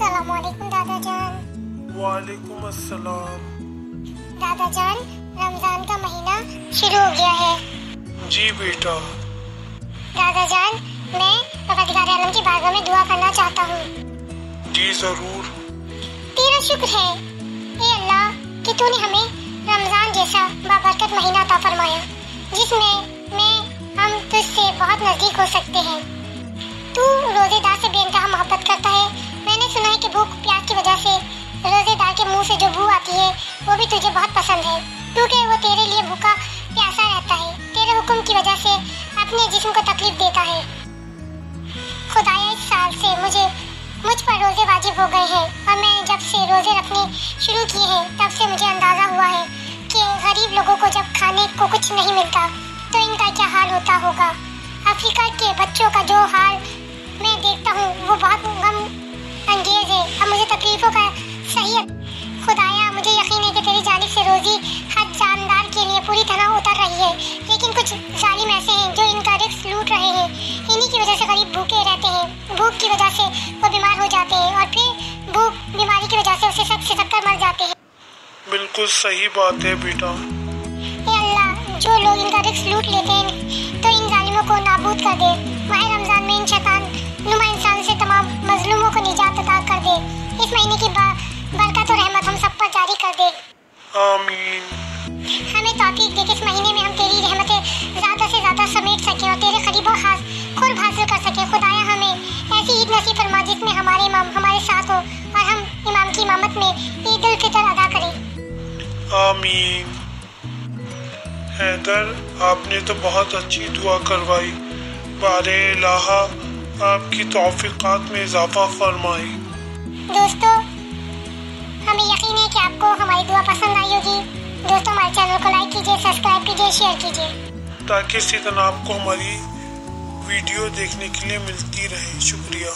अस्सलाम वालेकुम दादा जान। वालेकुम अस्सलाम। दादा जान, रमजान का महीना शुरू हो गया है। जी बेटा। दादा जान, मैं परवरदिगार आलम की बारगाह में दुआ करना चाहता हूँ। जी जरूर। तेरा शुक्र है ए अल्लाह कि तूने हमें रमजान जैसा बाबरकत महीना अता फरमाया, जिसमें हम तुझसे बहुत नजदीक हो सकते हैं। तू रोजेदार से बेइंतहा मोहब्बत करता है। मैंने सुना है कि भूख प्यास की वजह से रोजेदार के मुंह से जो बू आती है वो भी तुझे बहुत पसंद है, क्योंकि वो तेरे लिए भूखा प्यासा रहता है, तेरे हुक्म की वजह से अपने जिस्म को तकलीफ देता है। खुदाया, इस साल से मुझ पर रोजे वाजिब हो गए हैं, और मैं जब से रोजे रखने शुरू किए हैं तब से मुझे अंदाजा हुआ है कि गरीब लोगों को जब खाने को कुछ नहीं मिलता तो इनका क्या हाल होता होगा। अफ्रीका के बच्चों का जो हाल मैं देखता हूँ वो बहुत गम अंगेज है। अब मुझे तकलीफों का सही खुदाया, मुझे यकीन है कि तेरी जानिब से रोजी हर जानदार के लिए पूरी तरह उतर रही है, लेकिन कुछ जालिम ऐसे हैं जो इनका रिस्क लूट रहे हैं। इन्हीं की वजह से गरीब भूखे रहते हैं, भूख की वजह से वो बीमार हो जाते हैं, और फिर भूख बीमारी की वजह से उसे सख्त से चक्कर मर जाते हैं। बिल्कुल सही बात है बेटा। ए अल्लाह, जो लोग इनका रिस्क लूट लेते हैं तो इन जालिमों को नाबूद कर दे। माह रमजान में इन शैतान नुमा इंसान से तमाम मजलूमों को निजात अता कर दे। इस महीने की बरकत और रहमत हम सब पर जारी कर दे। आमीन। हमें तौफीक दे कि इस महीने में हम तेरी रहमतें ज़्यादा से ज़्यादा समेट सकें और तेरे करीब और खुर्ब हासिल कर सकें। खुदाया, हमें ऐसी ईद नसीब फरमा जिसमें हमारे इमाम हमारे साथ हो और हम इमाम की इमामत में ईद उल फितर अदा करें। आमीन। हैदर, आपने तो बहुत अच्छी दुआ करवाई। बारे इलाहा आपकी तौफीकात में इजाफा फरमाई। दोस्तों, हमें यकीन है कि आपको हमारी दुआ पसंद आई होगी। दोस्तों, हमारे चैनल को लाइक कीजिए, सब्सक्राइब कीजिए, शेयर कीजिए, ताकि इसी तरह आपको हमारी वीडियो देखने के लिए मिलती रहे। शुक्रिया।